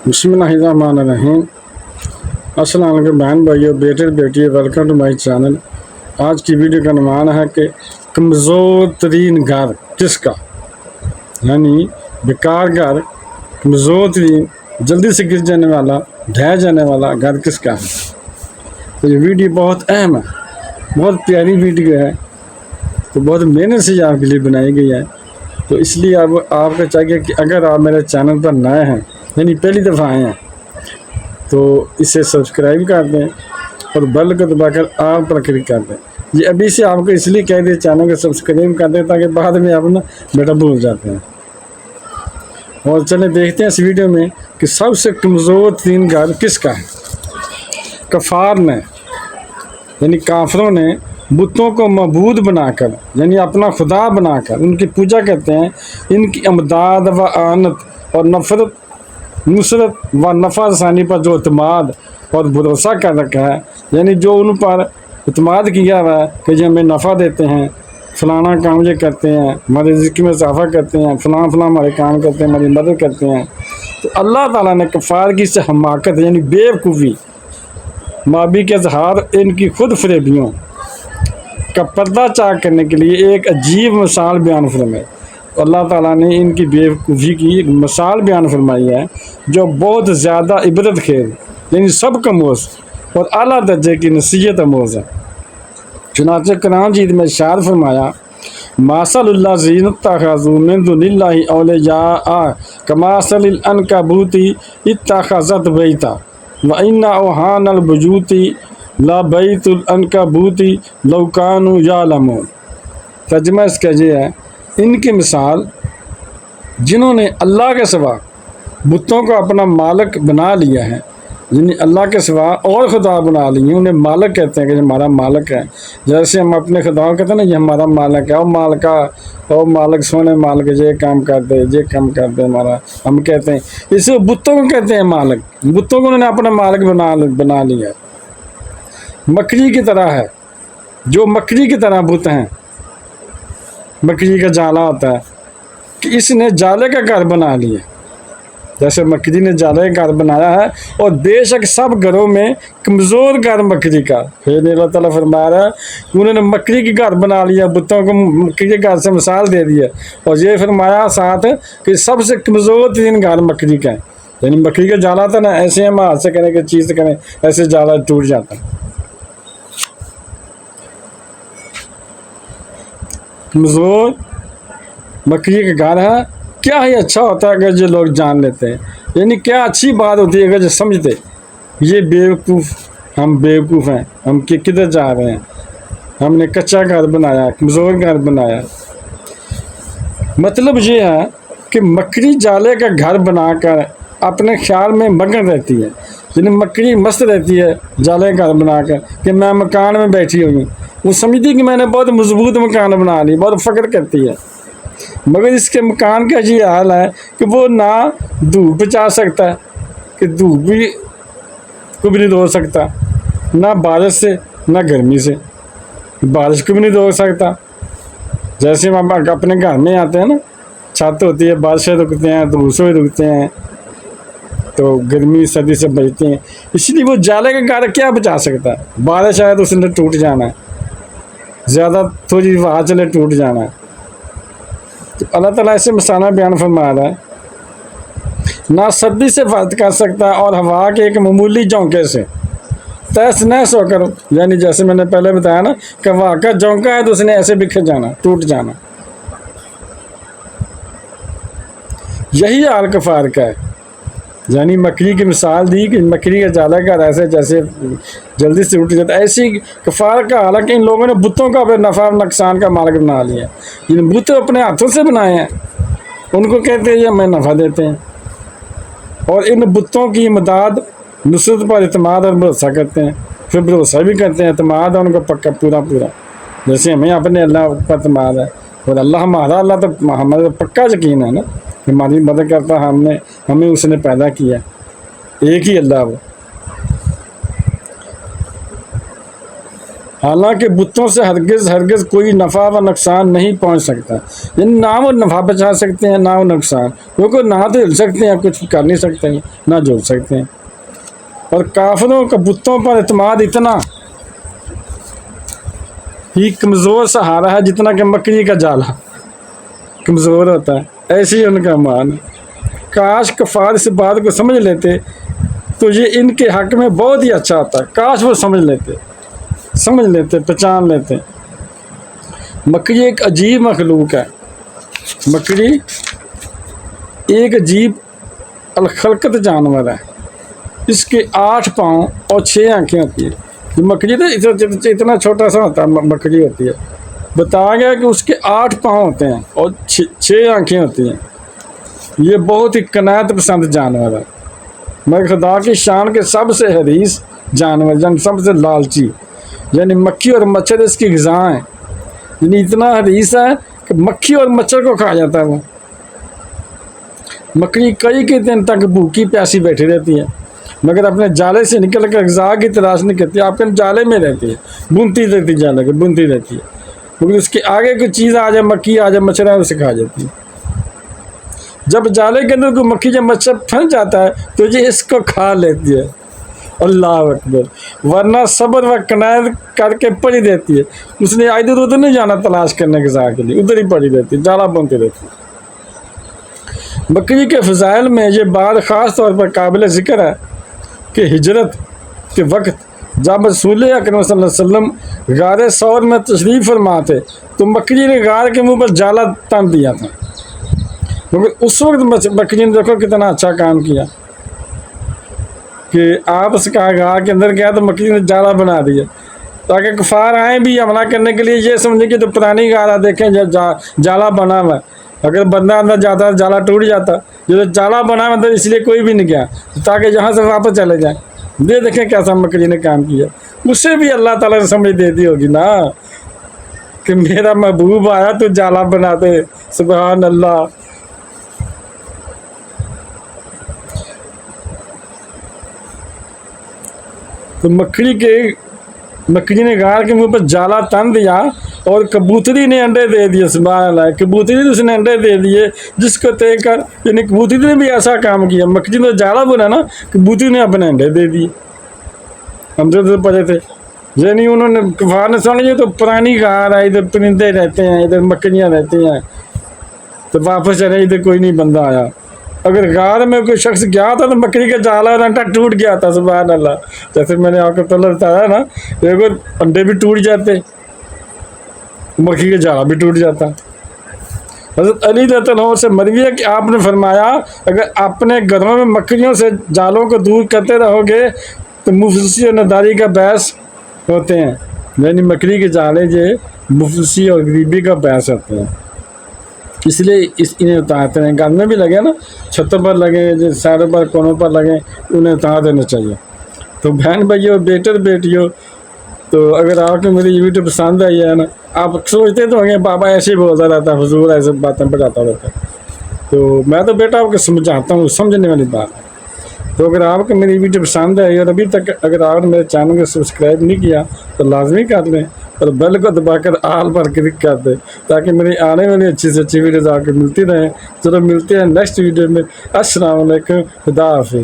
बिस्मिल्लाहिर्रहमानिर्रहीम। अस्सलाम वालेकुम बहन भाइयों, बेटे बेटियों, वेलकम टू माय चैनल। आज की वीडियो का अनुमान है कि कमज़ोर तरीन घर किसका, यानी बेकार घर, कमज़ोर तरीन, जल्दी से गिर जाने वाला, ढह जाने वाला घर किसका है। तो ये वीडियो बहुत अहम है, बहुत प्यारी वीडियो है, तो बहुत मेहनत से आपके लिए बनाई गई है। तो इसलिए अब आपको चाहिए कि अगर आप मेरे चैनल पर नए हैं, यानी पहली दफ़ा आए हैं, तो इसे सब्सक्राइब कर दें और बेल को दबाकर ऑल पर क्लिक कर दें। ये अभी से आपको इसलिए कह दिए चैनल को सब्सक्राइब कर दें ताकि बाद में आप ना बेटा भूल जाते हैं। और चलें देखते हैं इस वीडियो में कि सबसे कमज़ोर तीन घर किसका है। कफ़ार ने, यानी काफरों ने बुतों को मबूद बनाकर, यानी अपना खुदा बनाकर उनकी पूजा करते हैं। इनकी अमदाद व आनत और नफ़रत, नुसरत व नफ़ा रसानी पर जो अतमाद और भरोसा कर रखा है, यानी जो उन पर अतमाद किया हुआ है कि जो हमें नफ़ा देते हैं, फ़लाना काम ये करते हैं, हमारे रिज़्क़ में इजाफ़ा करते हैं, फ़लाँ हमारे काम करते हैं, हमारी मदद करते हैं। तो अल्लाह ताला ने कफ़ार की से हमाकत, यानी बेवकूफ़ी, माबी के इजहार, इनकी खुद फरेबियों का पर्दा चाक करने के लिए एक अजीब मिसाल बयान फरमाई। अल्लाह ताला ने इनकी बेवकूफ़ी की एक मिसाल बयान फरमाई है जो बहुत ज़्यादा इबरत खेल, यानी सब कमोज़ और आला दर्जे की नसीहत अमोज़ है। चुनांचे कुरान जीत में इरशाद फरमाया, मासलुल्लाह ज़ीनत्तख़ज़ू मिन दुनिल्लाहि औलिया कमासलिल अनकबूती इत्तख़ज़त बैता व इन्ना औहानल बुयूती ला बैतुल अनकबूती लौ कानू यालमून। तर्जुमा इसका ये है, इनकी मिसाल जिन्होंने अल्लाह के सिवा बुतों को अपना मालिक बना लिया है, यानी अल्लाह के सिवा और खुदा बना लिए, उन्हें मालिक कहते हैं कि हमारा मालिक है। जैसे हम अपने खुदाओं कहते हैं ना, ये हमारा मालिक है, और मालिका और मालिक सोने मालिक ये काम कर दे, ये काम कर दे हमारा, हम कहते हैं। इसे बुतों को कहते हैं मालिक। बुतों को उन्होंने अपना मालिक बना लिया। मकड़ी की तरह है, जो मकड़ी की तरह बुत हैं, मकड़ी का जाला होता है कि इसने जाले का घर बना लिया, जैसे मकड़ी ने जाले का घर बनाया है। और बेशक सब घरों में कमज़ोर घर मकड़ी का, फिर अल्लाह ताला फरमा रहा है कि उन्होंने मकड़ी की घर बना लिया, बुतों को मकड़ी के घर से मिसाल दे दिया। और ये फरमाया साथ कि सबसे कमज़ोर तीन घर मकड़ी का है, यानी मकड़ी का जाला था ना, ऐसे हम हाथ से करें कि चीज़ से करें, ऐसे जाला टूट जाता है। कमज़ोर मकड़ी का घर है। क्या ही अच्छा होता है अगर जो लोग जान लेते हैं, यानी क्या अच्छी बात होती है अगर जो समझते ये बेवकूफ़, हम बेवकूफ़ हैं, हम किधर जा रहे हैं, हमने कच्चा घर बनाया, कमज़ोर घर बनाया। मतलब ये है कि मकड़ी जाले का घर बनाकर अपने ख्याल में मगन रहती है, यानी मकड़ी मस्त रहती है जाले का घर बनाकर कि मैं मकान में बैठी हुई हूँ। वो समझती कि मैंने बहुत मजबूत मकान बना ली, बहुत फ़ख्र करती है। मगर इसके मकान का ये हाल है कि वो ना धूप बचा सकता है, कि धूप भी को भी नहीं रोक सकता, ना बारिश से ना गर्मी से, बारिश को भी नहीं रोक सकता। जैसे हम अपने घर में आते हैं ना, छत होती है, बारिशें रुकते हैं, धूप से रुकते हैं, तो गर्मी सर्दी से बचते हैं। इसलिए वो जाले का घर क्या बचा सकता है, बारिश आए तो उसने टूट जाना है, ज़्यादा थोड़ी हवा चले टूट जाना है। तो अल्लाह ताला ऐसे मिसाल बयान फरमा रहा है, ना सर्दी से फर्क कर सकता और हवा के एक मामूली झोंके से तहस नहस होकर, यानी जैसे मैंने पहले बताया ना कि हवा का झोंका है तो उसने ऐसे बिखर जाना, टूट जाना। यही हाल कफ़ार का है, यानी मकड़ी की मिसाल दी कि मकड़ी का जाला घर ऐसे जैसे जल्दी से उठ जाता है, ऐसी कफ़ार का हाल है कि इन लोगों ने बुतों का अपने नफ़ा नुकसान का मालिक बना लिया। जिन बुत अपने हाथों से बनाए हैं उनको कहते हैं ये हमें नफ़ा देते हैं, और इन बुतों की मदद नुसरत पर इतमाद और भरोसा करते हैं, फिर भरोसा भी करते हैं, इतमाद है उनका पक्का पूरा पूरा। जैसे हमें अपने अल्लाह पर इतमाद है, और अल्लाह हमारा, अल्लाह तो हमारा तो पक्का यकीन है ना, हमारी मदद करता, हमें उसने पैदा किया, एक ही अल्लाह वो। حالانکہ بتوں سے ہرگز کوئی نفع و نقصان نہیں پہنچ سکتا، یعنی نہ وہ نفع بچا سکتے ہیں نہ وہ نقصان، کیونکہ نہ تو ہل سکتے ہیں، کچھ کر نہیں سکتے ہیں، نہ جوڑ سکتے ہیں۔ اور کافروں کا بتوں پر اعتماد اتنا ہی کمزور سہارا ہے جتنا کہ مکڑی کا جالا کمزور ہوتا ہے، ایسے ہی ان کا مان ہے۔ کاش کفار اس بات کو سمجھ لیتے تو یہ ان کے حق میں بہت ہی اچھا ہوتا ہے، کاش وہ سمجھ لیتے پہچان لیتے۔ مکڑی ایک عجیب مخلوق ہے، مکڑی ایک عجیب الخلقت جانور ہے۔ اس کے 8 پاؤں اور 6 آنکھیں ہوتی ہیں۔ مکڑی تو اتنا چھوٹا سا ہوتا ہے، مکڑی ہوتی ہے۔ بتایا گیا کہ اس کے 8 پاؤں ہوتے ہیں اور 6 آنکھیں ہوتی ہیں۔ یہ بہت ہی قناعت پسند جانور ہے، مگر خدا کی شان کے سب سے حریص جانور، یعنی سب سے لالچی، یعنی مکھی اور مچھر اس کی غذا ہیں، یعنی اتنا حریص ہے کہ مکھی اور مچھر کو کھا جاتا ہے وہ۔ مکڑی کئی دن تک بھوکی پیاسی بیٹھی رہتی ہے، مگر اپنے جالے سے نکل کر غذا کی تلاش نہیں کرتی، آپ کے جالے میں رہتی ہے، بنتی رہتی جالے کو، بنتی رہتی ہے، کیونکہ اس کے آگے کوئی چیز آ جائے، مکھی آ جائے، مچھر آ اسے کھا جاتی ہے۔ جب جالے کے اندر کوئی مکھی یا مچھر پھنس جاتا ہے تو یہ اس کو کھا لیتی ہے، اللہ اکبر، ورنہ صبر و قناعت کر کے پڑی رہتی ہے، اس نے ادھر ادھر نہیں جانا تلاش کرنے غذا کے لیے، ادھر ہی پڑی رہتی ہے، جالا بنتی رہتی ہے۔ بکری کے فضائل میں یہ بات خاص طور پر قابل ذکر ہے کہ ہجرت کے وقت جب رسول اکرم صلی اللہ علیہ وسلم غار ثور میں تشریف فرما تھے تو مکڑی نے غار کے منہ پر جالا تن دیا تھا، کیونکہ اس وقت مکڑی نے دیکھو کتنا اچھا کام کیا کہ آپ اس کا غار کے اندر گیا تو مکڑی نے جالا بنا دیا تاکہ کفار آئیں بھی حملہ کرنے کے لیے یہ سمجھیں کہ تو پرانی غارہ دیکھیں جالا بنا ہوا ہے، اگر بندہ اندر جاتا جالا ٹوٹ جاتا، جو جالا بنا اندر اس لیے کوئی بھی نہیں گیا تاکہ یہاں سے واپس چلے جائیں۔ یہ دیکھیں کیسا مکڑی نے کام کیا، اسے بھی اللہ تعالیٰ نے سمجھ دے دی ہوگی نا کہ میرا محبوب آیا تو جالا بنا دے، سبحان اللہ۔ تو مکڑی نے غار کے منہ پر جالا تن دیا اور کبوتری نے انڈے دے دیے، سبحان اللہ، کبوتری نے اس نے انڈے دے دیے، جس کو دیکھ کر یعنی کبوتری نے بھی ایسا کام کیا، مکڑی نے جالا بنا نا، کبوتری نے اپنے انڈے دے دیے، اندر پڑے تھے، یعنی انہوں نے کفار نے سمجھا یہ تو پرانی غار ہے، ادھر پرندے رہتے ہیں، ادھر مکڑیاں رہتی ہیں، تو واپس چلے، ادھر کوئی نہیں بندہ آیا۔ اگر غار میں کوئی شخص گیا تھا تو مکڑی کا جالا اور انڈا ٹوٹ گیا تھا، سبحان اللہ، جیسے میں نے آپ کو پہلے بتایا نا، دیکھو انڈے بھی ٹوٹ جاتے، مکھی کا جالا بھی ٹوٹ جاتا۔ حضرت علی رضی اللہ عنہ سے مروی ہے کہ آپ نے فرمایا اگر اپنے گھروں میں مکڑیوں سے جالوں کو دور کرتے رہو گے تو مفلسی اور نداری کا باعث ہوتے ہیں، یعنی مکڑی کے جالے یہ مفلسی اور غریبی کا باعث ہوتے ہیں، اس لیے انہیں اتارتے ہیں، گھر میں بھی لگے نا، چھتوں پر لگیں، سائڈوں پر کونوں پر لگیں، انہیں اتار دینا چاہیے۔ تو بہن بھائیو، بیٹے بیٹیوں، تو اگر آپ کو میری یہ ویڈیو پسند آئی ہے نا، آپ سوچتے تو ہوں گے بابا ایسے ہی بولتا رہتا ہے، فضول ایسے باتیں بتاتا رہتا ہے، تو میں تو بیٹا آپ کو سمجھاتا ہوں، سمجھنے والی بات ہے۔ تو اگر آپ کو میری ویڈیو پسند آئی اور ابھی تک اگر آپ نے میرے چینل کو سبسکرائب نہیں کیا تو لازمی کر لیں اور بیل کو دبا کر آل پر کلک کر دیں تاکہ میری آنے والی اچھی سے اچھی ویڈیوز آپ کو ملتی رہیں۔ چلو ملتے ہیں نیکسٹ ویڈیو میں، السلام علیکم، خدا حافظ۔